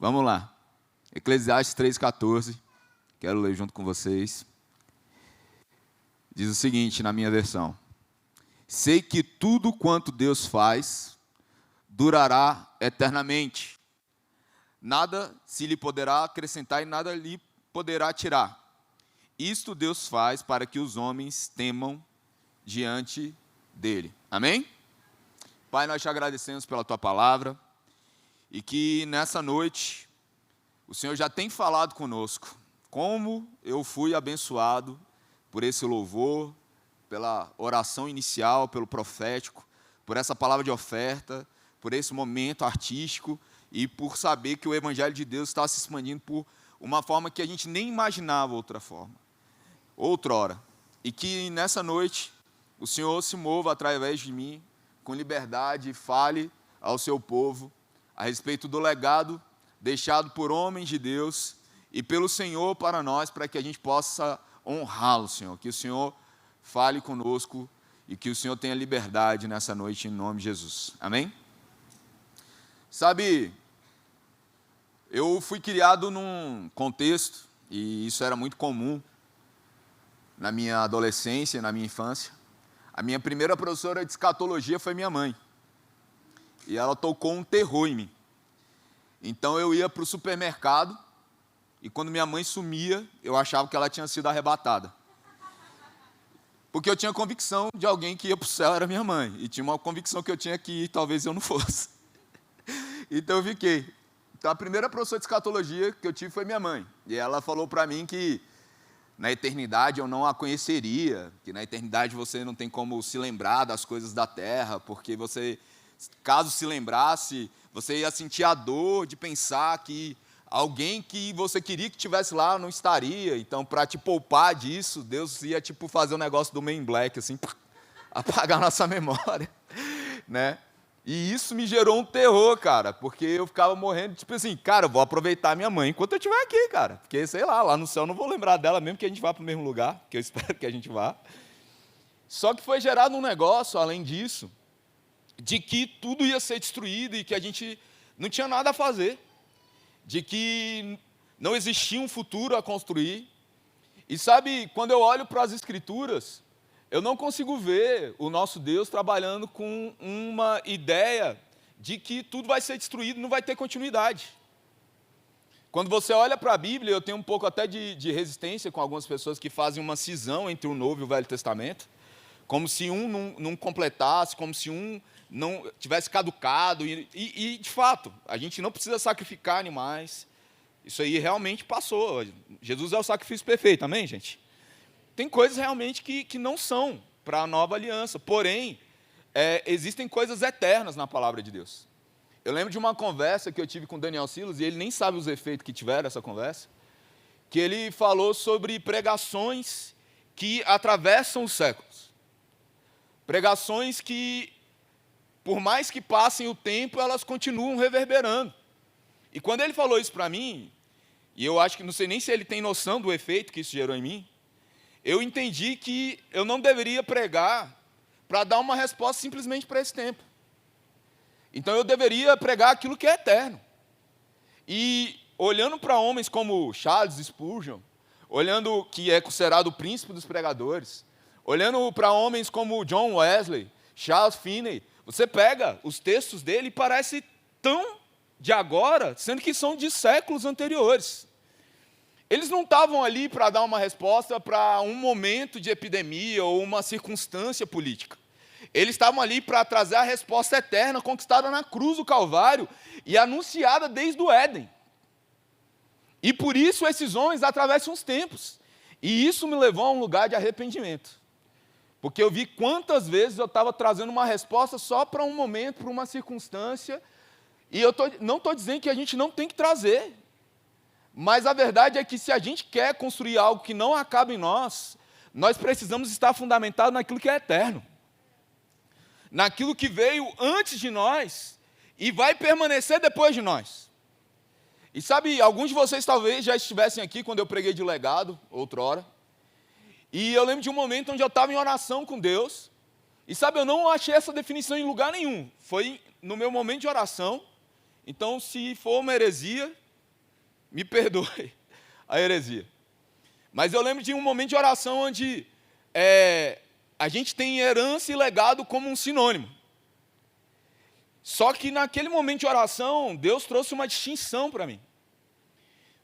Vamos lá. Eclesiastes 3,14. Quero ler junto com vocês. Diz o seguinte na minha versão: sei que tudo quanto Deus faz durará eternamente. Nada se lhe poderá acrescentar e nada lhe poderá tirar. Isto Deus faz para que os homens temam diante dele. Amém? Pai, nós te agradecemos pela tua palavra e que nessa noite o Senhor já tem falado conosco. Como eu fui abençoado por esse louvor, pela oração inicial, pelo profético, por essa palavra de oferta, por esse momento artístico e por saber que o Evangelho de Deus está se expandindo por uma forma que a gente nem imaginava outrora. E que nessa noite o Senhor se mova através de mim, com liberdade, e fale ao seu povo a respeito do legado deixado por homens de Deus e pelo Senhor para nós, para que a gente possa honrá-lo, Senhor. Que o Senhor fale conosco e que o Senhor tenha liberdade nessa noite, em nome de Jesus. Amém? Sabe, eu fui criado num contexto, e isso era muito comum na minha adolescência, na minha infância. A minha primeira professora de escatologia foi minha mãe. E ela tocou um terror em mim. Então eu ia para o supermercado, e quando minha mãe sumia, eu achava que ela tinha sido arrebatada. Porque eu tinha convicção de alguém que ia para o céu era minha mãe. E tinha uma convicção que eu tinha que talvez eu não fosse. Então eu fiquei. Então a primeira professora de escatologia que eu tive foi minha mãe. E ela falou para mim que na eternidade eu não a conheceria, que na eternidade você não tem como se lembrar das coisas da terra, porque você, caso se lembrasse, você ia sentir a dor de pensar que alguém que você queria que estivesse lá não estaria. Então, para te poupar disso, Deus ia fazer um negócio do Men in Black, assim, apagar nossa memória, né? E isso me gerou um terror, cara, porque eu ficava morrendo, assim, cara, eu vou aproveitar minha mãe enquanto eu estiver aqui, cara, porque, sei lá no céu eu não vou lembrar dela, mesmo que a gente vá para o mesmo lugar, que eu espero que a gente vá. Só que foi gerado um negócio, além disso, de que tudo ia ser destruído e que a gente não tinha nada a fazer, de que não existia um futuro a construir. E sabe, quando eu olho para as Escrituras, eu não consigo ver o nosso Deus trabalhando com uma ideia de que tudo vai ser destruído e não vai ter continuidade. Quando você olha para a Bíblia, eu tenho um pouco até de resistência com algumas pessoas que fazem uma cisão entre o Novo e o Velho Testamento, como se um não completasse, como se um não tivesse caducado. E, de fato, a gente não precisa sacrificar animais. Isso aí realmente passou. Jesus é o sacrifício perfeito, amém, gente? Tem coisas realmente que não são para a nova aliança, porém, existem coisas eternas na palavra de Deus. Eu lembro de uma conversa que eu tive com o Daniel Silas, e ele nem sabe os efeitos que tiveram essa conversa, que ele falou sobre pregações que atravessam os séculos. Pregações que, por mais que passem o tempo, elas continuam reverberando. E quando ele falou isso para mim, e eu acho que, não sei nem se ele tem noção do efeito que isso gerou em mim, eu entendi que eu não deveria pregar para dar uma resposta simplesmente para esse tempo. Então eu deveria pregar aquilo que é eterno. E olhando para homens como Charles Spurgeon, olhando que é considerado o príncipe dos pregadores, olhando para homens como John Wesley, Charles Finney, você pega os textos dele e parece tão de agora, sendo que são de séculos anteriores. Eles não estavam ali para dar uma resposta para um momento de epidemia ou uma circunstância política. Eles estavam ali para trazer a resposta eterna conquistada na cruz do Calvário e anunciada desde o Éden. E por isso esses homens atravessam os tempos. E isso me levou a um lugar de arrependimento. Porque eu vi quantas vezes eu estava trazendo uma resposta só para um momento, para uma circunstância. E eu não estou dizendo que a gente não tem que trazer. Mas a verdade é que se a gente quer construir algo que não acaba em nós, nós precisamos estar fundamentados naquilo que é eterno. Naquilo que veio antes de nós e vai permanecer depois de nós. E sabe, alguns de vocês talvez já estivessem aqui quando eu preguei de legado, outrora. E eu lembro de um momento onde eu estava em oração com Deus. E sabe, eu não achei essa definição em lugar nenhum. Foi no meu momento de oração. Então, se for uma heresia, me perdoe a heresia. Mas eu lembro de um momento de oração onde a gente tem herança e legado como um sinônimo. Só que naquele momento de oração, Deus trouxe uma distinção para mim.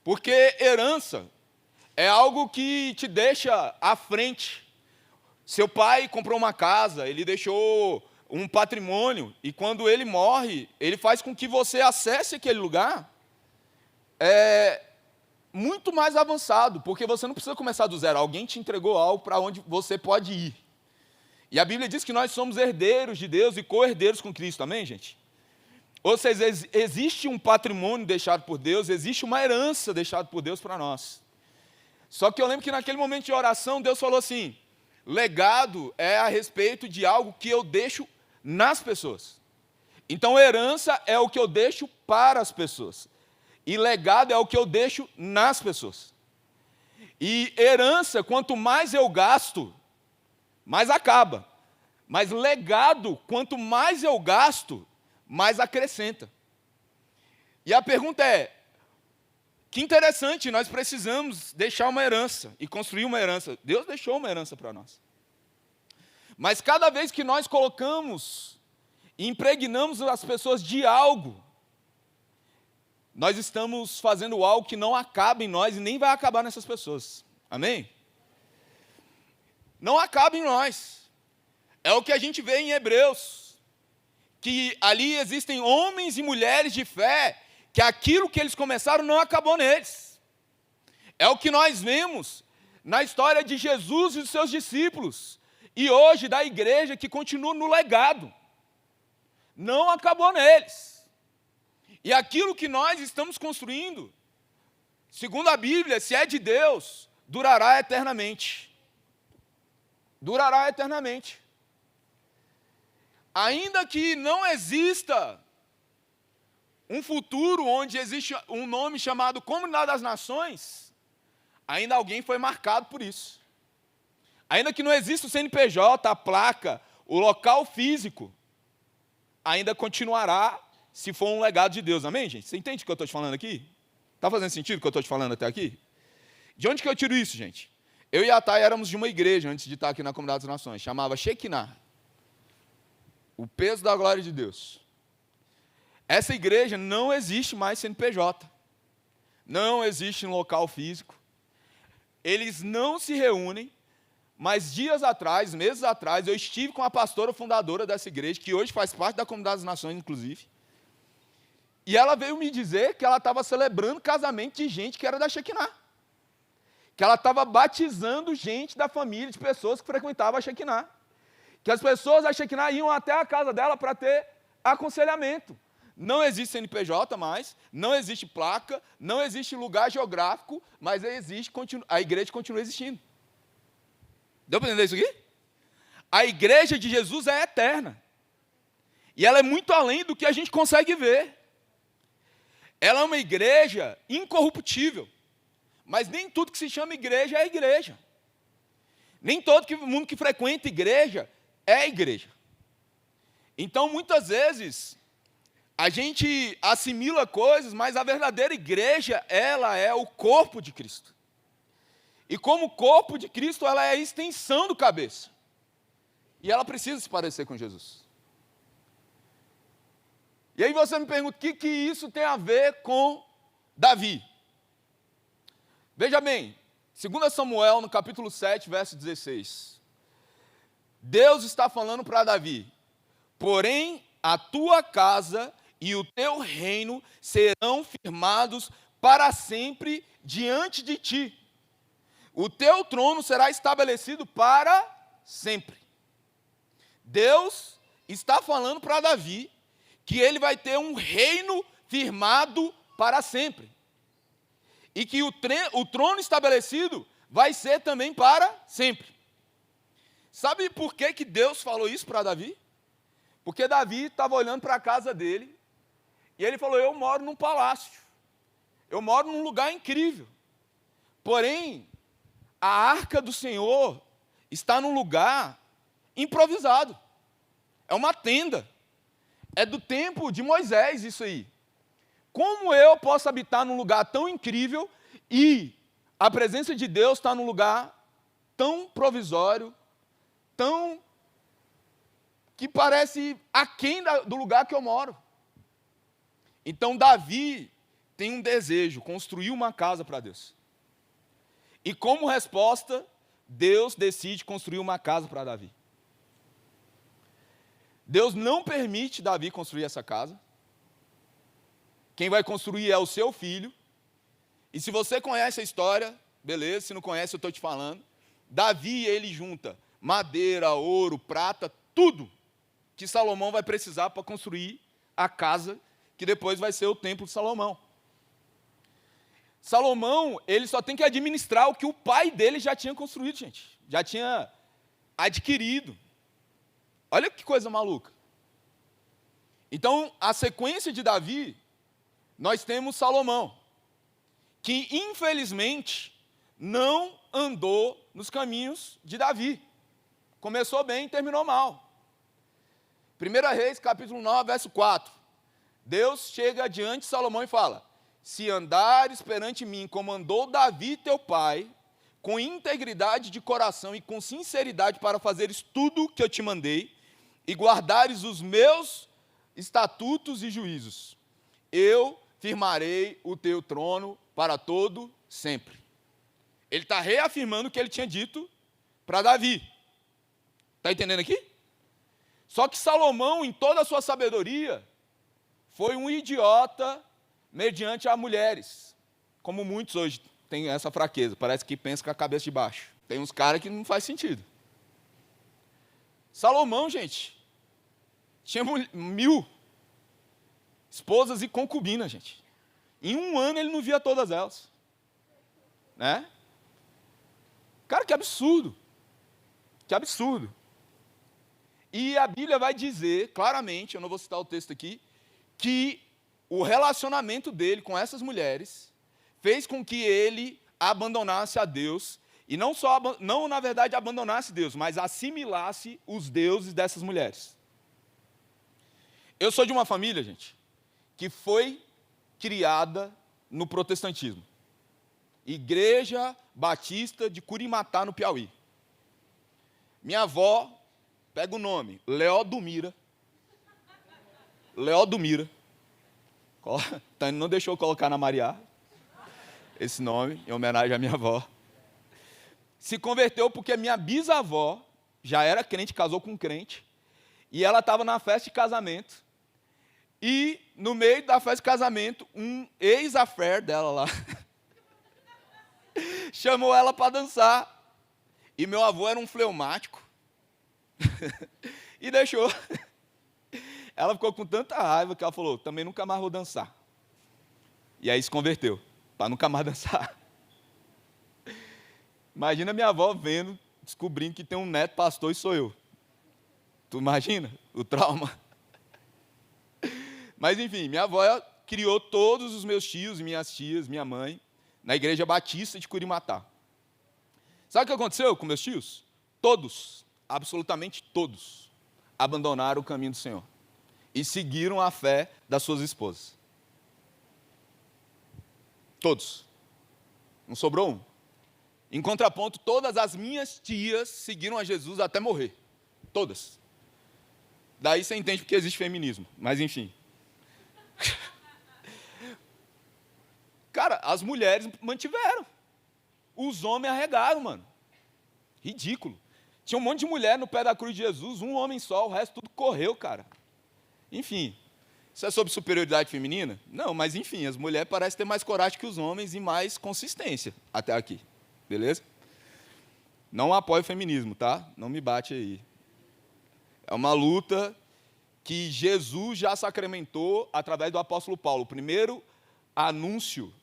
Porque herança é algo que te deixa à frente. Seu pai comprou uma casa, ele deixou um patrimônio, e quando ele morre, ele faz com que você acesse aquele lugar muito mais avançado, porque você não precisa começar do zero. Alguém te entregou algo para onde você pode ir. E a Bíblia diz que nós somos herdeiros de Deus e co-herdeiros com Cristo, amém, gente? Ou seja, existe um patrimônio deixado por Deus, existe uma herança deixada por Deus para nós. Só que eu lembro que naquele momento de oração, Deus falou assim: legado é a respeito de algo que eu deixo nas pessoas. Então, herança é o que eu deixo para as pessoas. E legado é o que eu deixo nas pessoas. E herança, quanto mais eu gasto, mais acaba. Mas legado, quanto mais eu gasto, mais acrescenta. E a pergunta é, que interessante, nós precisamos deixar uma herança e construir uma herança. Deus deixou uma herança para nós. Mas cada vez que nós colocamos e impregnamos as pessoas de algo, nós estamos fazendo algo que não acaba em nós e nem vai acabar nessas pessoas. Amém? Não acaba em nós. É o que a gente vê em Hebreus, que ali existem homens e mulheres de fé, que aquilo que eles começaram não acabou neles. É o que nós vemos na história de Jesus e dos seus discípulos, e hoje da igreja que continua no legado. Não acabou neles. E aquilo que nós estamos construindo, segundo a Bíblia, se é de Deus, durará eternamente. Durará eternamente. Ainda que não exista um futuro onde existe um nome chamado Comunidade das Nações, ainda alguém foi marcado por isso. Ainda que não exista o CNPJ, a placa, o local físico, ainda continuará se for um legado de Deus. Amém, gente? Você entende o que eu estou te falando aqui? Está fazendo sentido o que eu estou te falando até aqui? De onde que eu tiro isso, gente? Eu e a Thay éramos de uma igreja antes de estar aqui na Comunidade das Nações, chamava Shekinah. O peso da glória de Deus. Essa igreja não existe mais CNPJ. Não existe um local físico. Eles não se reúnem, mas dias atrás, meses atrás, eu estive com a pastora fundadora dessa igreja, que hoje faz parte da Comunidade das Nações, inclusive, e ela veio me dizer que ela estava celebrando casamento de gente que era da Shekinah. Que ela estava batizando gente da família, de pessoas que frequentavam a Shekinah. Que as pessoas da Shekinah iam até a casa dela para ter aconselhamento. Não existe CNPJ mais, não existe placa, não existe lugar geográfico, mas a igreja continua existindo. Deu para entender isso aqui? A igreja de Jesus é eterna. E ela é muito além do que a gente consegue ver. Ela é uma igreja incorruptível. Mas nem tudo que se chama igreja é igreja. Nem todo mundo que frequenta igreja é igreja. Então, muitas vezes, a gente assimila coisas, mas a verdadeira igreja, ela é o corpo de Cristo. E como corpo de Cristo, ela é a extensão do cabeça. E ela precisa se parecer com Jesus. E aí você me pergunta, o que isso tem a ver com Davi? Veja bem, 2 Samuel, no capítulo 7, verso 16. Deus está falando para Davi: porém, a tua casa e o teu reino serão firmados para sempre diante de ti. O teu trono será estabelecido para sempre. Deus está falando para Davi que ele vai ter um reino firmado para sempre. E que o trono estabelecido vai ser também para sempre. Sabe por que Deus falou isso para Davi? Porque Davi estava olhando para a casa dele e ele falou: eu moro num palácio, eu moro num lugar incrível, porém a arca do Senhor está num lugar improvisado, é uma tenda, é do tempo de Moisés isso aí, Como eu posso habitar num lugar tão incrível e a presença de Deus está num lugar tão provisório, tão que parece aquém do lugar que eu moro? Então Davi tem um desejo, construir uma casa para Deus. E como resposta, Deus decide construir uma casa para Davi. Deus não permite Davi construir essa casa. Quem vai construir é o seu filho. E se você conhece a história, beleza, se não conhece eu estou te falando. Davi, ele junta madeira, ouro, prata, tudo que Salomão vai precisar para construir a casa que depois vai ser o templo de Salomão. Salomão, ele só tem que administrar o que o pai dele já tinha construído, gente. Já tinha adquirido. Olha que coisa maluca. Então, a sequência de Davi, nós temos Salomão, que infelizmente não andou nos caminhos de Davi. Começou bem e terminou mal. 1 Reis, capítulo 9, verso 4. Deus chega diante de Salomão e fala: se andares perante mim como andou Davi teu pai, com integridade de coração e com sinceridade para fazeres tudo o que eu te mandei, e guardares os meus estatutos e juízos, eu firmarei o teu trono para todo sempre. Ele está reafirmando o que ele tinha dito para Davi. Está entendendo aqui? Só que Salomão, em toda a sua sabedoria, foi um idiota mediante a mulheres, como muitos hoje têm essa fraqueza, parece que pensa com a cabeça de baixo. Tem uns caras que não faz sentido. Salomão, gente, tinha 1000 esposas e concubinas, gente. Em um ano ele não via todas elas. Né? Cara, que absurdo. Que absurdo. E a Bíblia vai dizer claramente, eu não vou citar o texto aqui, que o relacionamento dele com essas mulheres fez com que ele abandonasse a Deus, e não na verdade abandonasse Deus, mas assimilasse os deuses dessas mulheres. Eu sou de uma família, gente, que foi criada no protestantismo. Igreja Batista de Curimatá, no Piauí. Minha avó, pega o nome, Leodomira. Leodomira. Não deixou eu colocar na Mariá esse nome, em homenagem à minha avó. Se converteu porque minha bisavó já era crente, casou com um crente, e ela estava na festa de casamento, e no meio da festa de casamento, um ex-affair dela lá chamou ela para dançar, e meu avô era um fleumático, e deixou. Ela ficou com tanta raiva que ela falou: também nunca mais vou dançar. E aí se converteu, para nunca mais dançar. Imagina minha avó vendo, descobrindo que tem um neto pastor e sou eu. Tu imagina o trauma? Mas enfim, minha avó criou todos os meus tios e minhas tias, minha mãe, na Igreja Batista de Curimatá. Sabe o que aconteceu com meus tios? Todos, absolutamente todos, abandonaram o caminho do Senhor e seguiram a fé das suas esposas. Todos. Não sobrou um. Em contraponto, todas as minhas tias seguiram a Jesus até morrer. Todas. Daí você entende porque existe feminismo. Mas enfim. Cara, as mulheres mantiveram. Os homens arregaram, mano. Ridículo. Tinha um monte de mulher no pé da cruz de Jesus, um homem só, o resto tudo correu, cara. Enfim. Isso é sobre superioridade feminina? Não, mas enfim, as mulheres parecem ter mais coragem que os homens e mais consistência até aqui. Beleza? Não apoio o feminismo, tá? Não me bate aí. É uma luta que Jesus já sacramentou através do apóstolo Paulo. O primeiro anúncio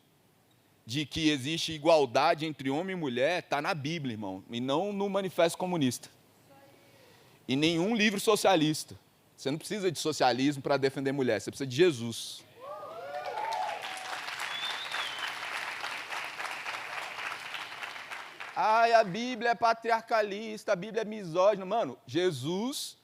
de que existe igualdade entre homem e mulher está na Bíblia, irmão, e não no Manifesto Comunista. E nenhum livro socialista. Você não precisa de socialismo para defender mulher, você precisa de Jesus. Ai, a Bíblia é patriarcalista, a Bíblia é misógina. Mano, Jesus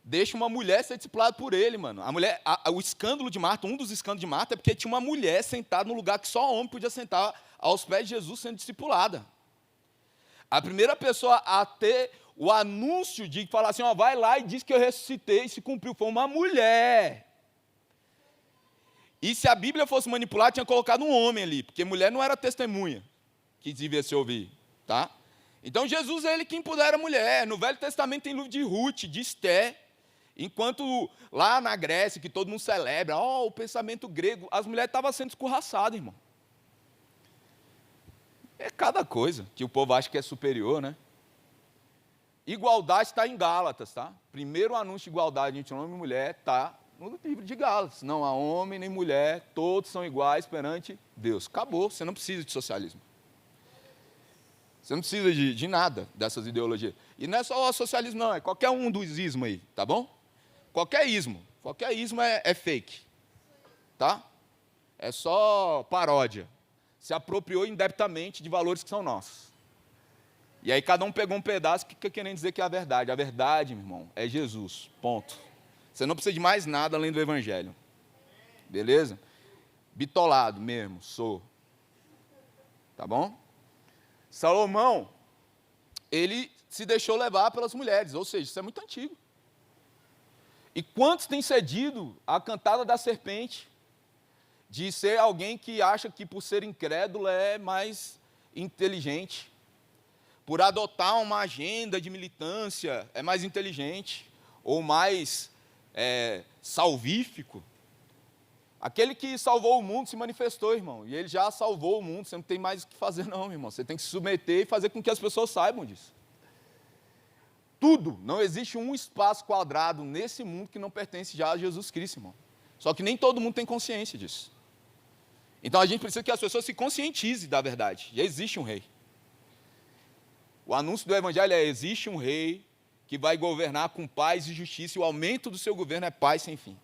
deixa uma mulher ser discipulada por ele, mano. A mulher, o escândalo de Marta, um dos escândalos de Marta, é porque tinha uma mulher sentada no lugar que só homem podia sentar aos pés de Jesus sendo discipulada. A primeira pessoa a ter o anúncio de falar assim, ó, vai lá e diz que eu ressuscitei, e se cumpriu, foi uma mulher. E se a Bíblia fosse manipulada, tinha colocado um homem ali, porque mulher não era testemunha que devia se ouvir, tá? Então Jesus é ele que empodera a mulher. No Velho Testamento tem livro de Ruth, de Esté, enquanto lá na Grécia, que todo mundo celebra, o pensamento grego, as mulheres estavam sendo escorraçadas, irmão. É cada coisa que o povo acha que é superior, né? Igualdade está em Gálatas, tá? Primeiro anúncio de igualdade entre homem e mulher está no livro de Gálatas. Não há homem nem mulher, todos são iguais perante Deus. Acabou, você não precisa de socialismo. Você não precisa de nada dessas ideologias. E não é só o socialismo, não, é qualquer um dos ismos aí, tá bom? Qualquer ismo é fake, tá? É só paródia. Se apropriou indebitamente de valores que são nossos. E aí cada um pegou um pedaço que fica querendo dizer que é a verdade. A verdade, meu irmão, é Jesus, ponto. Você não precisa de mais nada além do Evangelho. Beleza? Bitolado mesmo, sou. Tá bom? Salomão, ele se deixou levar pelas mulheres, ou seja, isso é muito antigo. E quantos têm cedido à cantada da serpente, de ser alguém que acha que por ser incrédulo é mais inteligente, por adotar uma agenda de militância é mais inteligente, ou mais salvífico. Aquele que salvou o mundo se manifestou, irmão, e ele já salvou o mundo, você não tem mais o que fazer não, irmão, você tem que se submeter e fazer com que as pessoas saibam disso. Tudo, não existe um espaço quadrado nesse mundo que não pertence já a Jesus Cristo, irmão. Só que nem todo mundo tem consciência disso. Então a gente precisa que as pessoas se conscientizem da verdade, já existe um rei. O anúncio do Evangelho é, existe um rei que vai governar com paz e justiça, e o aumento do seu governo é paz sem fim.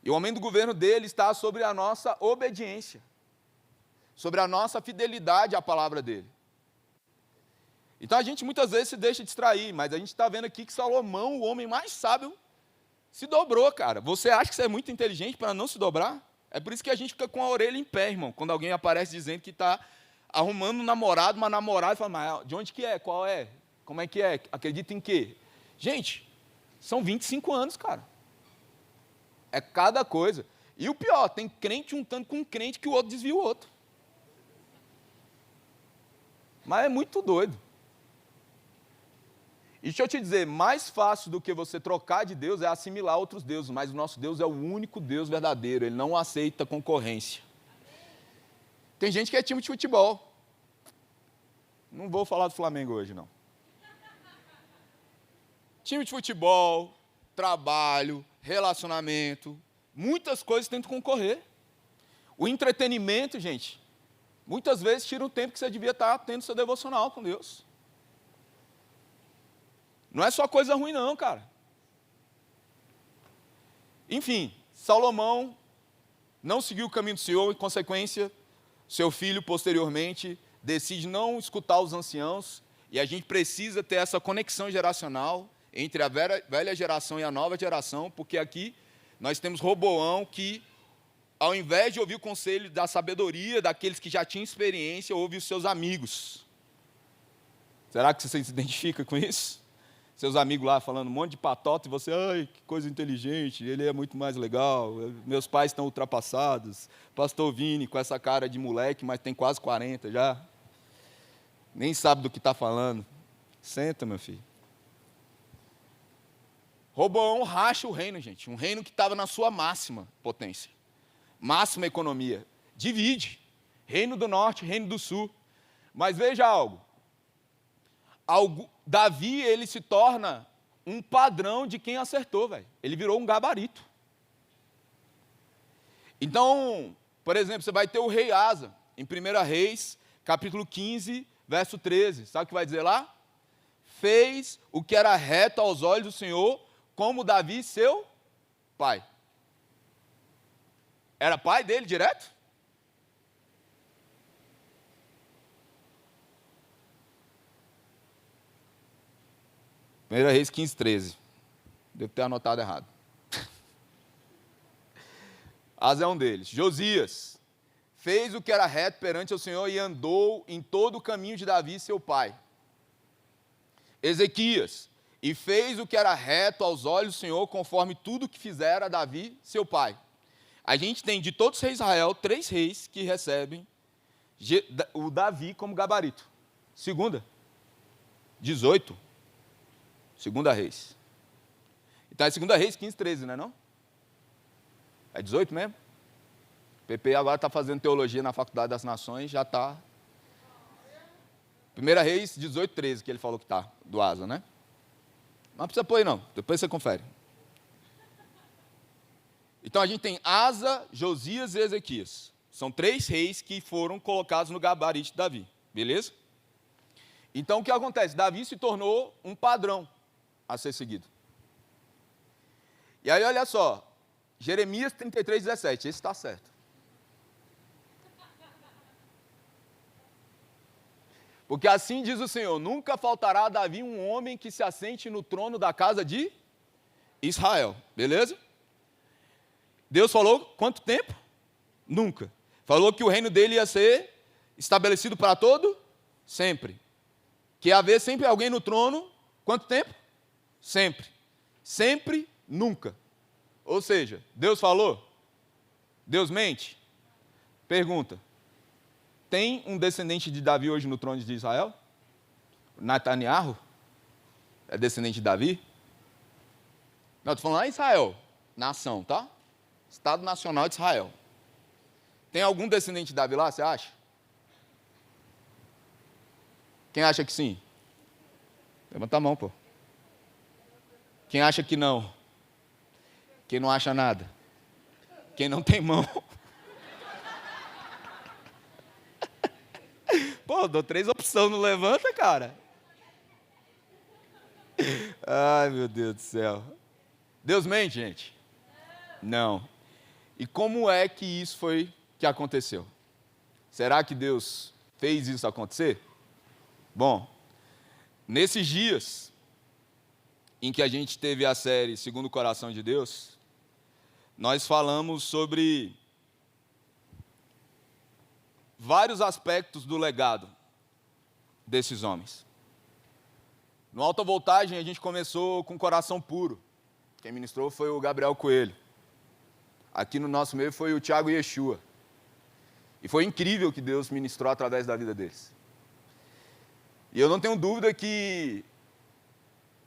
E o aumento do governo dele está sobre a nossa obediência, sobre a nossa fidelidade à palavra dele. Então a gente muitas vezes se deixa distrair, mas a gente está vendo aqui que Salomão, o homem mais sábio, se dobrou, cara. Você acha que você é muito inteligente para não se dobrar? É por isso que a gente fica com a orelha em pé, irmão, quando alguém aparece dizendo que está arrumando um namorado, uma namorada, e fala, mas de onde que é? Qual é? Como é que é? Acredita em quê? Gente, são 25 anos, cara. É cada coisa. E o pior, tem crente juntando com um crente que o outro desvia o outro. Mas é muito doido. E deixa eu te dizer, mais fácil do que você trocar de Deus é assimilar outros deuses, mas o nosso Deus é o único Deus verdadeiro, ele não aceita concorrência. Tem gente que é time de futebol. Não vou falar do Flamengo hoje, não. Time de futebol, trabalho, relacionamento, muitas coisas tentam concorrer. O entretenimento, gente, muitas vezes tira o tempo que você devia estar tendo seu devocional com Deus. Não é só coisa ruim não, cara. Enfim, Salomão não seguiu o caminho do Senhor, em consequência, seu filho posteriormente decide não escutar os anciãos, e a gente precisa ter essa conexão geracional entre a velha geração e a nova geração, porque aqui nós temos Roboão que, ao invés de ouvir o conselho da sabedoria daqueles que já tinham experiência, ouve os seus amigos. Será que você se identifica com isso? Seus amigos lá falando um monte de patota e você, ai, que coisa inteligente, ele é muito mais legal, meus pais estão ultrapassados, pastor Vini com essa cara de moleque, mas tem quase 40 já, nem sabe do que está falando. Senta, meu filho. Roboão racha o reino, gente, um reino que estava na sua máxima potência, máxima economia, divide, reino do norte, reino do sul, mas veja algo, Davi, ele se torna um padrão de quem acertou, velho. Ele virou um gabarito. Então, por exemplo, você vai ter o rei Asa, em 1 Reis, capítulo 15, verso 13. Sabe o que vai dizer lá? Fez o que era reto aos olhos do Senhor, como Davi, seu pai. Era pai dele direto? 1 Reis 15, 13. Devo ter anotado errado. Asa é um deles. Josias fez o que era reto perante o Senhor e andou em todo o caminho de Davi, seu pai. Ezequias, e fez o que era reto aos olhos do Senhor, conforme tudo que fizera Davi, seu pai. A gente tem de todos os reis de Israel, 3 reis que recebem o Davi como gabarito. Segunda, 18. Segunda Reis. Então é Segunda Reis 15, 13, não é não? É 18 mesmo? PP agora está fazendo teologia na Faculdade das Nações, já está. 1 Reis 18, 13, que ele falou que está, do Asa, né? Não precisa pôr aí não, depois você confere. Então a gente tem Asa, Josias e Ezequias. São 3 reis que foram colocados no gabarito de Davi, beleza? Então o que acontece? Davi se tornou um padrão a ser seguido. E aí olha só, Jeremias 33, 17, esse está certo. Porque assim diz o Senhor, nunca faltará a Davi um homem que se assente no trono da casa de Israel, beleza? Deus falou quanto tempo? Nunca. Falou que o reino dele ia ser estabelecido para todo sempre. Que ia haver sempre alguém no trono, quanto tempo? Sempre. Sempre, nunca. Ou seja, Deus falou? Deus mente? Pergunta. Tem um descendente de Davi hoje no trono de Israel? Netanyahu? É descendente de Davi? Não, estou falando lá em Israel. Nação, tá? Estado Nacional de Israel. Tem algum descendente de Davi lá, você acha? Quem acha que sim? Levanta a mão, pô. Quem acha que não? Quem não acha nada? Quem não tem mão? Pô, dou 3 opções, não levanta, cara. Ai, meu Deus do céu. Deus mente, gente? Não. E como é que isso foi que aconteceu? Será que Deus fez isso acontecer? Bom, nesses dias em que a gente teve a série Segundo o Coração de Deus, nós falamos sobre vários aspectos do legado desses homens. No Alta Voltagem, a gente começou com coração puro. Quem ministrou foi o Gabriel Coelho. Aqui no nosso meio foi o Tiago Yeshua. E foi incrível que Deus ministrou através da vida deles. E eu não tenho dúvida que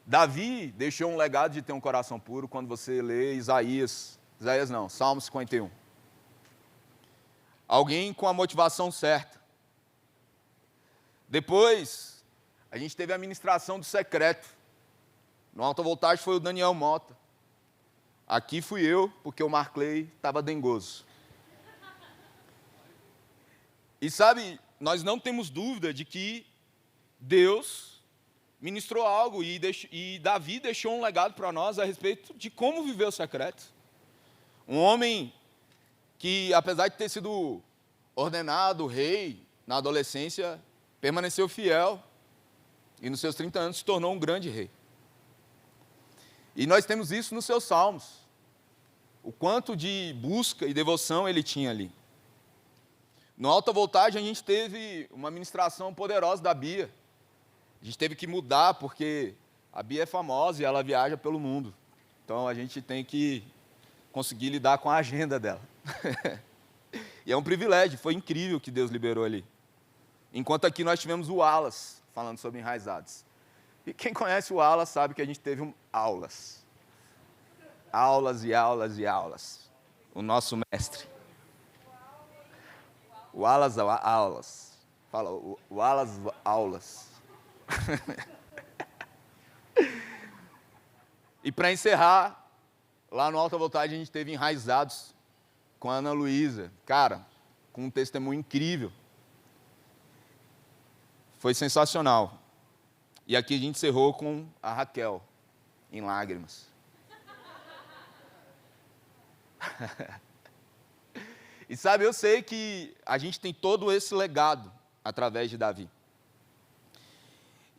Davi deixou um legado de ter um coração puro quando você lê Salmo 51. Alguém com a motivação certa. Depois, a gente teve a ministração do secreto. No Alta Voltagem foi o Daniel Mota. Aqui fui eu, porque o Marclay estava dengoso. E sabe, nós não temos dúvida de que Deus ministrou algo e Davi deixou um legado para nós a respeito de como viver o secreto. Um homem que, apesar de ter sido ordenado rei na adolescência, permaneceu fiel e nos seus 30 anos se tornou um grande rei. E nós temos isso nos seus salmos, o quanto de busca e devoção ele tinha ali. No Alta Voltagem a gente teve uma ministração poderosa da Bia. A gente teve que mudar porque a Bia é famosa e ela viaja pelo mundo. Então a gente tem que conseguir lidar com a agenda dela. E é um privilégio, foi incrível que Deus liberou ali. Enquanto aqui nós tivemos o Wallace falando sobre enraizados. E quem conhece o Wallace sabe que a gente teve aulas. Aulas e aulas e aulas. O nosso mestre. O Wallace aulas. Fala, o Wallace aulas. E para encerrar, lá no Alta Voltagem a gente teve enraizados com a Ana Luísa. Cara, com um testemunho incrível. Foi sensacional. E aqui a gente encerrou com a Raquel, em lágrimas. E sabe, eu sei que a gente tem todo esse legado através de Davi.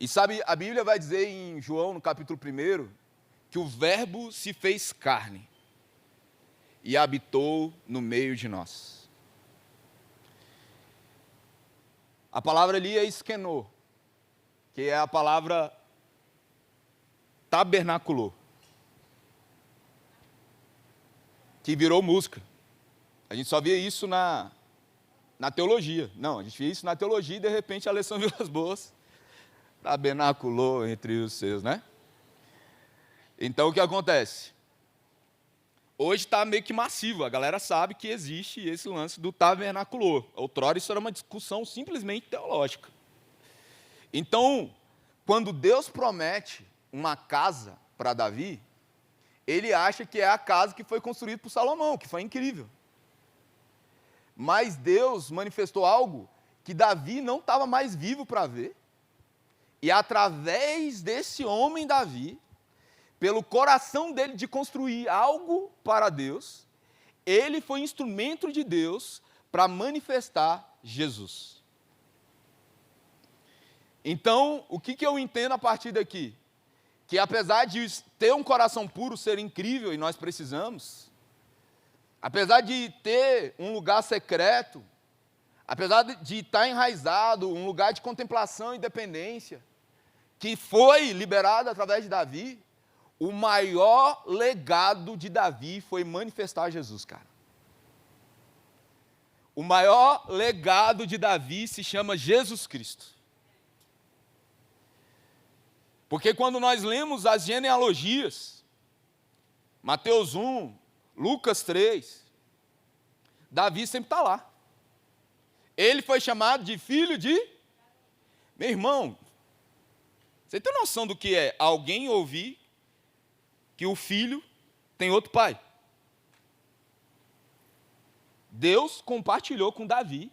E sabe, a Bíblia vai dizer em João, no capítulo 1, que o Verbo se fez carne e habitou no meio de nós. A palavra ali é esquenô, que é a palavra tabernaculou, que virou música. A gente só via isso na teologia. Não, a gente via isso na teologia e de repente a lição viu as boas. Tabernaculou entre os seus, né? Então o que acontece? Hoje está meio que massivo, a galera sabe que existe esse lance do tabernaculor. Outrora isso era uma discussão simplesmente teológica. Então, quando Deus promete uma casa para Davi, ele acha que é a casa que foi construída por Salomão, que foi incrível. Mas Deus manifestou algo que Davi não estava mais vivo para ver, e através desse homem Davi, pelo coração dele de construir algo para Deus, ele foi instrumento de Deus para manifestar Jesus. Então, o que eu entendo a partir daqui? Que apesar de ter um coração puro ser incrível, e nós precisamos, apesar de ter um lugar secreto, apesar de estar enraizado, um lugar de contemplação e dependência, que foi liberado através de Davi, o maior legado de Davi foi manifestar Jesus, cara. O maior legado de Davi se chama Jesus Cristo. Porque quando nós lemos as genealogias, Mateus 1, Lucas 3, Davi sempre está lá. Ele foi chamado de filho de... Meu irmão, você tem noção do que é alguém ouvir que o filho tem outro pai? Deus compartilhou com Davi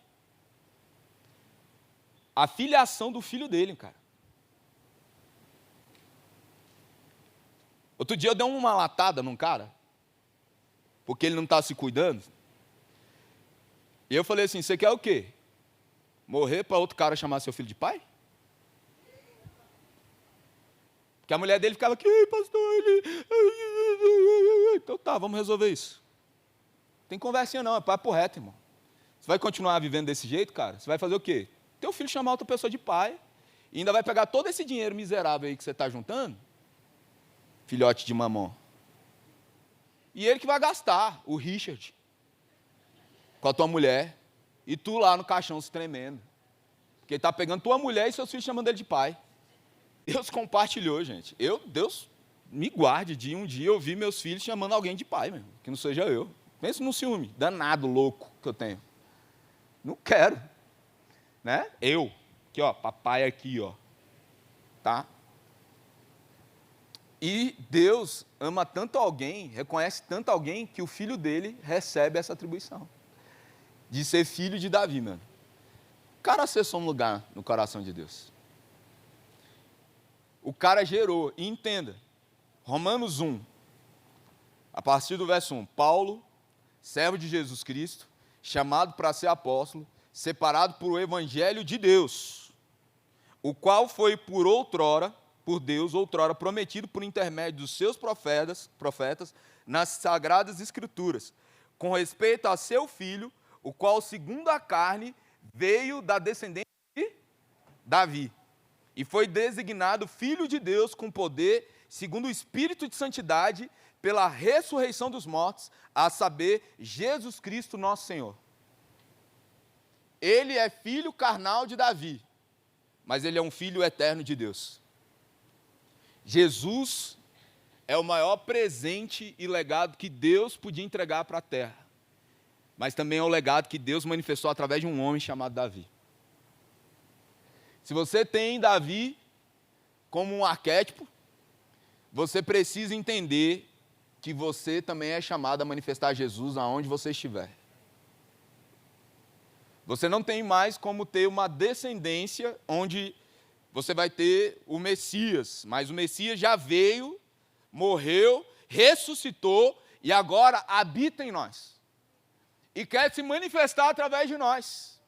a filiação do filho dele, cara. Outro dia eu dei uma latada num cara, porque ele não está se cuidando. E eu falei assim, você quer o quê? Morrer para outro cara chamar seu filho de pai? Porque a mulher dele ficava aqui, pastor, ele... Então tá, vamos resolver isso. Não tem conversinha não, é papo reto, irmão. Você vai continuar vivendo desse jeito, cara? Você vai fazer o quê? Teu filho chamar outra pessoa de pai, e ainda vai pegar todo esse dinheiro miserável aí que você está juntando, filhote de mamão. E ele que vai gastar, o Richard, com a tua mulher, e tu lá no caixão se tremendo. Porque ele está pegando tua mulher e seus filhos chamando ele de pai. Deus compartilhou, gente. Deus me guarde de um dia ouvir meus filhos chamando alguém de pai, mesmo, que não seja eu. Pensa num ciúme danado, louco que eu tenho. Não quero. Né? Eu. Aqui, ó, papai aqui, ó. Tá? E Deus ama tanto alguém, reconhece tanto alguém, que o filho dele recebe essa atribuição. De ser filho de Davi, mano. O cara acessou um lugar no coração de Deus. O cara gerou, e entenda, Romanos 1, a partir do verso 1, Paulo, servo de Jesus Cristo, chamado para ser apóstolo, separado por o evangelho de Deus, o qual foi por Deus, outrora prometido por intermédio dos seus profetas nas sagradas escrituras, com respeito a seu filho, o qual, segundo a carne, veio da descendência de Davi, e foi designado Filho de Deus com poder, segundo o Espírito de Santidade, pela ressurreição dos mortos, a saber, Jesus Cristo nosso Senhor. Ele é filho carnal de Davi, mas ele é um filho eterno de Deus. Jesus é o maior presente e legado que Deus podia entregar para a terra, mas também é o legado que Deus manifestou através de um homem chamado Davi. Se você tem Davi como um arquétipo, você precisa entender que você também é chamado a manifestar Jesus aonde você estiver. Você não tem mais como ter uma descendência onde você vai ter o Messias, mas o Messias já veio, morreu, ressuscitou e agora habita em nós. E quer se manifestar através de nós.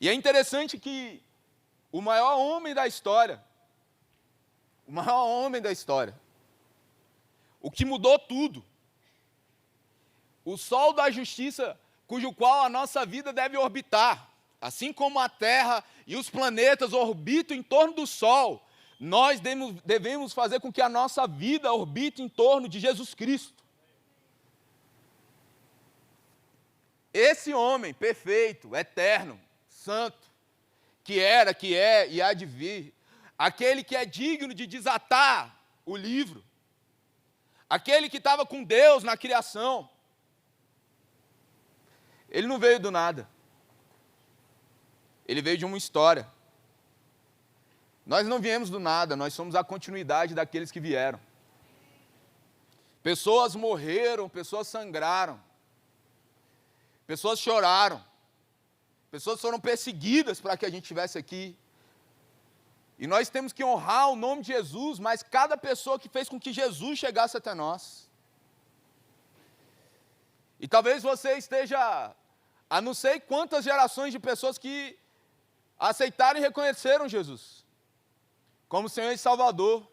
E é interessante que o maior homem da história. O maior homem da história. O que mudou tudo. O sol da justiça, cujo qual a nossa vida deve orbitar. Assim como a Terra e os planetas orbitam em torno do sol, nós devemos fazer com que a nossa vida orbite em torno de Jesus Cristo. Esse homem perfeito, eterno, santo, que era, que é e há de vir, aquele que é digno de desatar o livro, aquele que estava com Deus na criação, ele não veio do nada. Ele veio de uma história. Nós não viemos do nada, nós somos a continuidade daqueles que vieram. Pessoas morreram, pessoas sangraram, pessoas choraram, pessoas foram perseguidas para que a gente estivesse aqui. E nós temos que honrar o nome de Jesus, mas cada pessoa que fez com que Jesus chegasse até nós. E talvez você esteja a não sei quantas gerações de pessoas que aceitaram e reconheceram Jesus como Senhor e Salvador.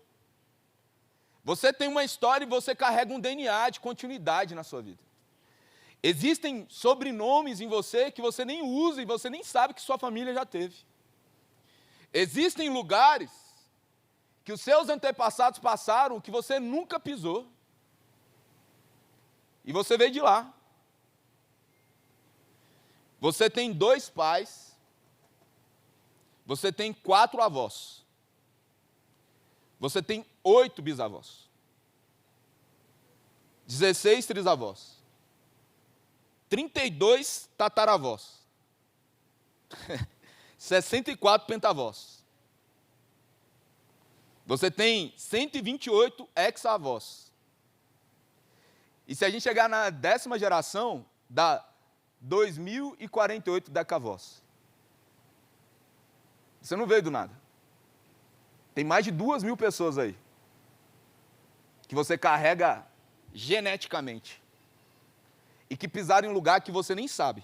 Você tem uma história e você carrega um DNA de continuidade na sua vida. Existem sobrenomes em você que você nem usa e você nem sabe que sua família já teve. Existem lugares que os seus antepassados passaram que você nunca pisou. E você veio de lá. Você tem 2 pais. Você tem 4 avós. Você tem 8 bisavós. 16 trisavós. 32 tataravós. 64 pentavós. Você tem 128 ex-avós. E se a gente chegar na 10ª geração, dá 2048 decavós. Você não veio do nada. Tem mais de 2.000 pessoas aí que você carrega geneticamente e que pisaram em um lugar que você nem sabe,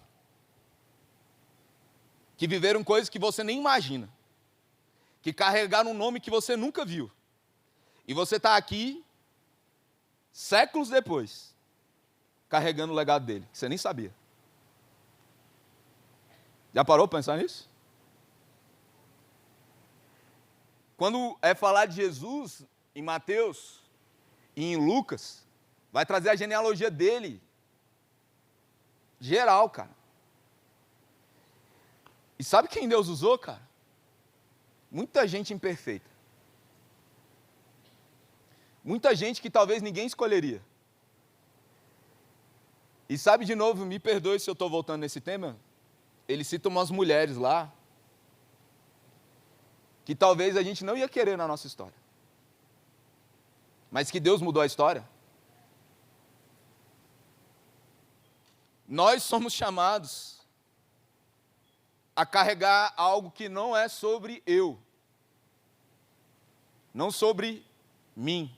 que viveram coisas que você nem imagina, que carregaram um nome que você nunca viu, e você está aqui séculos depois carregando o legado dele, que você nem sabia. Já parou para pensar nisso? Quando é falar de Jesus em Mateus e em Lucas, vai trazer a genealogia dele, geral, cara. E sabe quem Deus usou, cara? Muita gente imperfeita. Muita gente que talvez ninguém escolheria. E sabe, de novo, me perdoe se eu estou voltando nesse tema, ele cita umas mulheres lá, que talvez a gente não ia querer na nossa história. Mas que Deus mudou a história. Nós somos chamados a carregar algo que não é sobre eu, não sobre mim,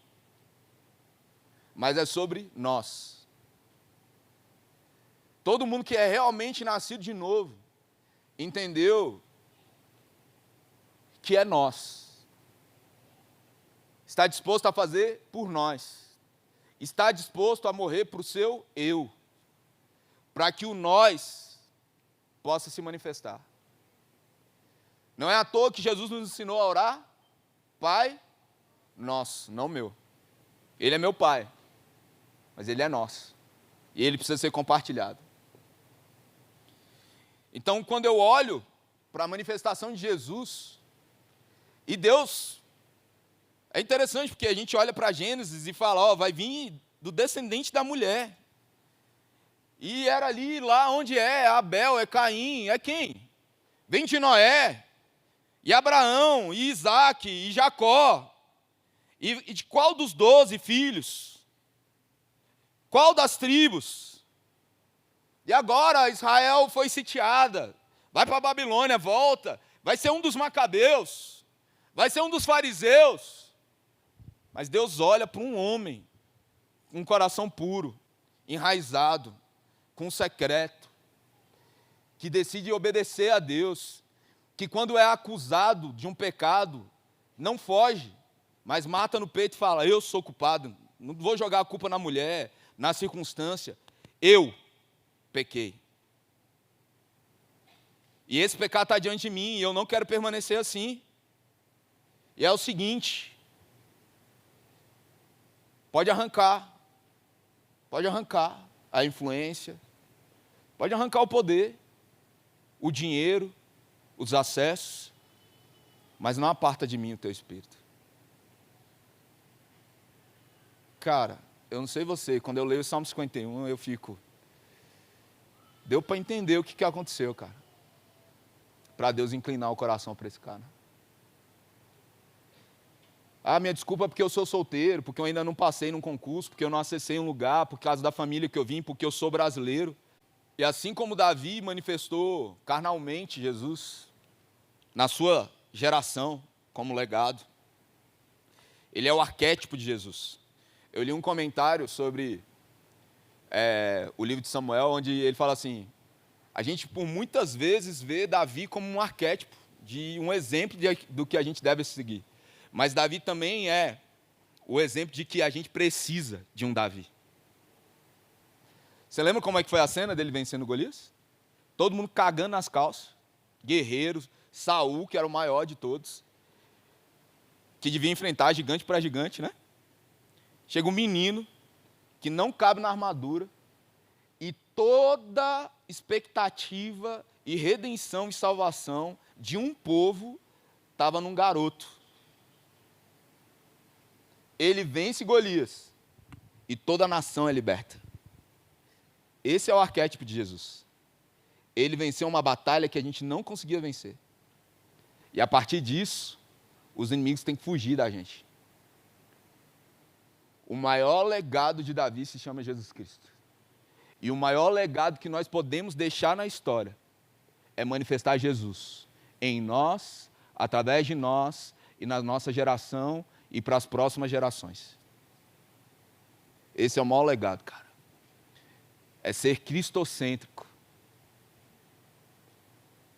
mas é sobre nós. Todo mundo que é realmente nascido de novo, entendeu que é nós. Está disposto a fazer por nós. Está disposto a morrer para o seu eu, para que o nós possa se manifestar. Não é à toa que Jesus nos ensinou a orar, Pai nosso, não meu. Ele é meu Pai, mas Ele é nosso. E Ele precisa ser compartilhado. Então, quando eu olho para a manifestação de Jesus, e Deus, é interessante porque a gente olha para Gênesis e fala, ó, vai vir do descendente da mulher. E era ali, lá onde é Abel, é Caim, é quem? Vem de Noé, e Abraão, e Isaac, e Jacó. E de qual dos 12 filhos? Qual das tribos? E agora Israel foi sitiada, vai para a Babilônia, volta, vai ser um dos macabeus, vai ser um dos fariseus. Mas Deus olha para um homem, com um coração puro, enraizado, com um secreto, que decide obedecer a Deus, que quando é acusado de um pecado, não foge, mas mata no peito e fala: eu sou culpado, não vou jogar a culpa na mulher, na circunstância, eu pequei. E esse pecado está diante de mim, e eu não quero permanecer assim. E é o seguinte: pode arrancar a influência, pode arrancar o poder, o dinheiro, os acessos, mas não aparta de mim o teu espírito. Cara, eu não sei você, quando eu leio o Salmo 51, eu fico... Deu para entender o que aconteceu, cara. Para Deus inclinar o coração para esse cara. Ah, minha desculpa é porque eu sou solteiro, porque eu ainda não passei num concurso, porque eu não acessei um lugar, por causa da família que eu vim, porque eu sou brasileiro. E assim como Davi manifestou carnalmente Jesus na sua geração como legado, ele é o arquétipo de Jesus. Eu li um comentário sobre o livro de Samuel, onde ele fala assim: a gente por muitas vezes vê Davi como um arquétipo, de um exemplo do que a gente deve seguir. Mas Davi também é o exemplo de que a gente precisa de um Davi. Você lembra como é que foi a cena dele vencendo Golias? Todo mundo cagando nas calças, guerreiros, Saul, que era o maior de todos, que devia enfrentar gigante para gigante, né? Chega um menino que não cabe na armadura e toda expectativa e redenção e salvação de um povo estava num garoto. Ele vence Golias e toda a nação é liberta. Esse é o arquétipo de Jesus. Ele venceu uma batalha que a gente não conseguia vencer. E a partir disso, os inimigos têm que fugir da gente. O maior legado de Davi se chama Jesus Cristo. E o maior legado que nós podemos deixar na história é manifestar Jesus em nós, através de nós e na nossa geração e para as próximas gerações. Esse é o maior legado, cara. É ser cristocêntrico.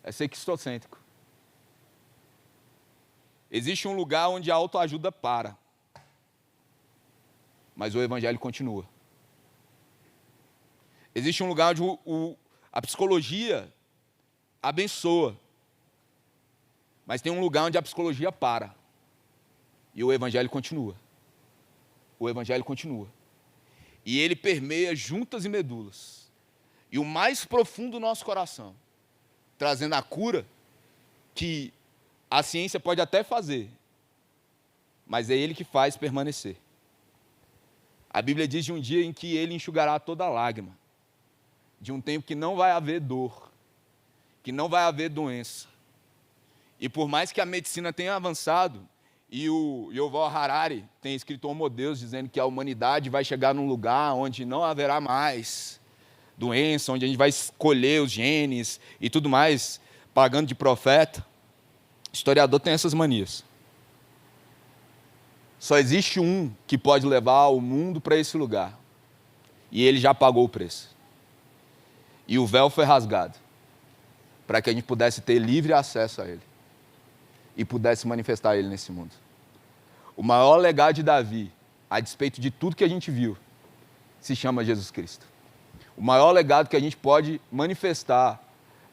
É ser cristocêntrico. Existe um lugar onde a autoajuda para, mas o evangelho continua. Existe um lugar onde a psicologia abençoa, mas tem um lugar onde a psicologia para e o evangelho continua. O evangelho continua. E ele permeia juntas e medulas. E o mais profundo do nosso coração, trazendo a cura que a ciência pode até fazer, mas é ele que faz permanecer. A Bíblia diz de um dia em que ele enxugará toda lágrima, de um tempo que não vai haver dor, que não vai haver doença. E por mais que a medicina tenha avançado, e o Yuval Harari tem escrito Homo Deus, dizendo que a humanidade vai chegar num lugar onde não haverá mais doença, onde a gente vai escolher os genes e tudo mais, pagando de profeta. O historiador tem essas manias. Só existe um que pode levar o mundo para esse lugar. E ele já pagou o preço. E o véu foi rasgado, para que a gente pudesse ter livre acesso a ele. E pudesse manifestar ele nesse mundo. O maior legado de Davi, a despeito de tudo que a gente viu, se chama Jesus Cristo. O maior legado que a gente pode manifestar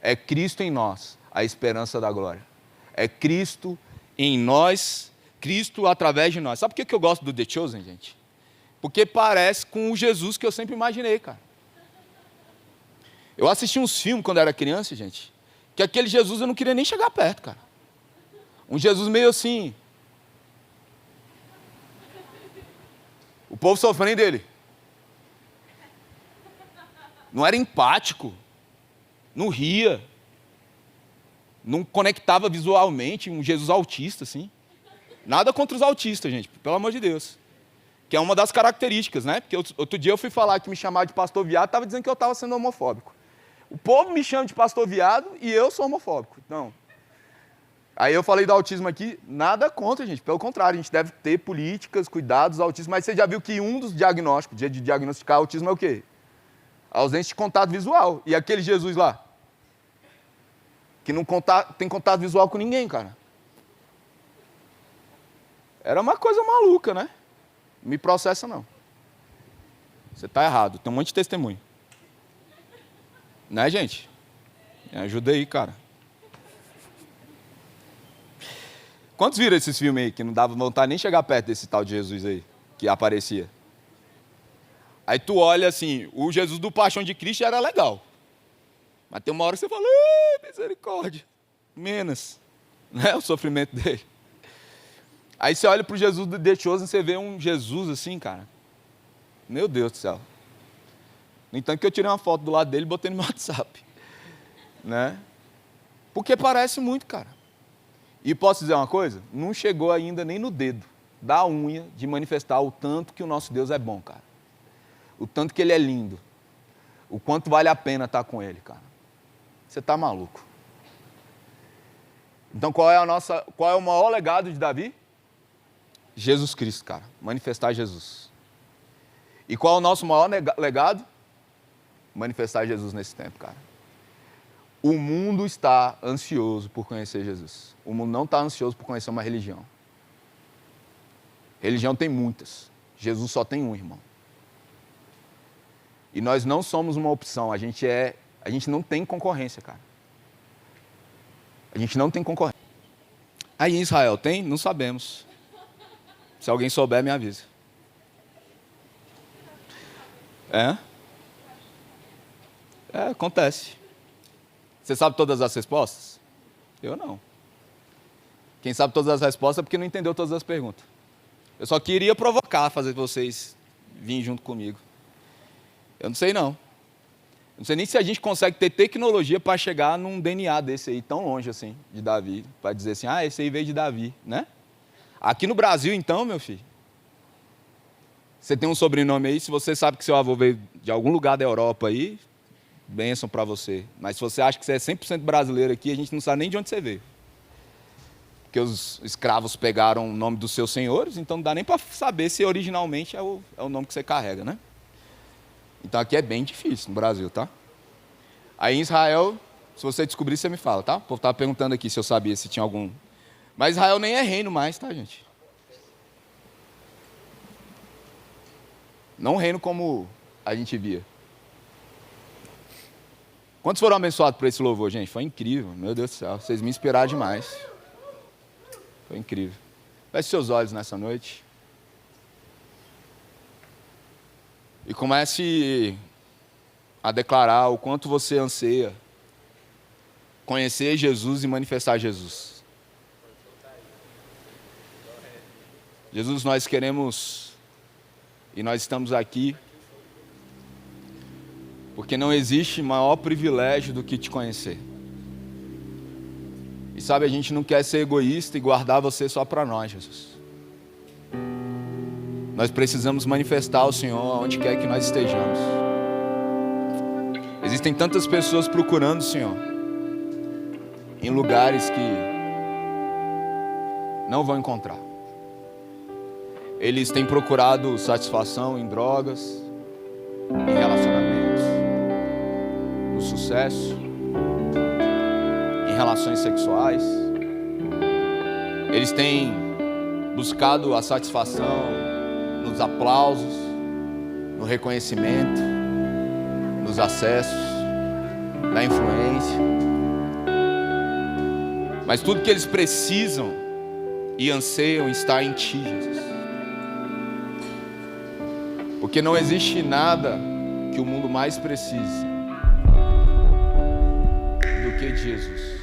é Cristo em nós, a esperança da glória. É Cristo em nós, Cristo através de nós. Sabe por que eu gosto do The Chosen, gente? Porque parece com o Jesus que eu sempre imaginei, cara. Eu assisti uns filmes quando era criança, gente, que aquele Jesus eu não queria nem chegar perto, cara. Um Jesus meio assim. O povo sofrendo dele. Não era empático. Não ria. Não conectava visualmente. Um Jesus autista, assim. Nada contra os autistas, gente, pelo amor de Deus. Que é uma das características, né? Porque outro dia eu fui falar que me chamava de pastor viado, estava dizendo que eu estava sendo homofóbico. O povo me chama de pastor viado e eu sou homofóbico. Então, aí eu falei do autismo aqui, nada contra, gente. Pelo contrário, a gente deve ter políticas, cuidados ao autismo. Mas você já viu que um dos diagnósticos, de diagnosticar autismo é o quê? A ausência de contato visual. E aquele Jesus lá? que não tem contato visual com ninguém, cara. Era uma coisa maluca, né? Não me processa, não. Você está errado, tem um monte de testemunho. Né, gente? Me ajuda aí, cara. Quantos viram esses filmes aí que não dava vontade nem chegar perto desse tal de Jesus aí, que aparecia? Aí tu olha assim, o Jesus do Paixão de Cristo era legal. Mas tem uma hora que você fala, misericórdia, menos, né, o sofrimento dele. Aí você olha para o Jesus do The Chosen e você vê um Jesus assim, cara. Meu Deus do céu. No entanto que eu tirei uma foto do lado dele e botei no meu WhatsApp. Né? Porque parece muito, cara. E posso dizer uma coisa? Não chegou ainda nem no dedo da unha de manifestar o tanto que o nosso Deus é bom, cara. O tanto que ele é lindo. O quanto vale a pena estar com ele, cara. Você está maluco. Então qual é o maior legado de Davi? Jesus Cristo, cara. Manifestar Jesus. E qual é o nosso maior legado? Manifestar Jesus nesse tempo, cara. O mundo está ansioso por conhecer Jesus. O mundo não está ansioso por conhecer uma religião. Religião tem muitas. Jesus só tem um, irmão. E nós não somos uma opção, a gente não tem concorrência, cara. A gente não tem concorrência. Aí em Israel tem? Não sabemos. Se alguém souber, me avisa. Acontece. Você sabe todas as respostas? Eu não. Quem sabe todas as respostas é porque não entendeu todas as perguntas. Eu só queria provocar, fazer vocês virem junto comigo. Eu não sei não. Não sei nem se a gente consegue ter tecnologia para chegar num DNA desse aí, tão longe assim, de Davi. Para dizer assim, esse aí veio de Davi, né? Aqui no Brasil, então, meu filho, você tem um sobrenome aí, se você sabe que seu avô veio de algum lugar da Europa aí, bênção para você. Mas se você acha que você é 100% brasileiro aqui, a gente não sabe nem de onde você veio. Porque os escravos pegaram o nome dos seus senhores, então não dá nem para saber se originalmente é o nome que você carrega, né? Então aqui é bem difícil no Brasil, tá? Aí em Israel, se você descobrir, você me fala, tá? O povo estava perguntando aqui se eu sabia se tinha algum. Mas Israel nem é reino mais, tá, gente? Não reino como a gente via. Quantos foram abençoados por esse louvor, gente? Foi incrível, meu Deus do céu. Vocês me inspiraram demais. Foi incrível. Feche seus olhos nessa noite. E comece a declarar o quanto você anseia conhecer Jesus e manifestar Jesus. Jesus, nós queremos e nós estamos aqui porque não existe maior privilégio do que te conhecer. E sabe, a gente não quer ser egoísta e guardar você só para nós, Jesus. Nós precisamos manifestar o Senhor onde quer que nós estejamos. Existem tantas pessoas procurando o Senhor em lugares que não vão encontrar. Eles têm procurado satisfação em drogas, em relacionamentos, no sucesso, em relações sexuais. Eles têm buscado a satisfação nos aplausos, no reconhecimento, nos acessos, na influência. Mas tudo que eles precisam e anseiam está em Ti, Jesus. Porque não existe nada que o mundo mais precise do que de Jesus.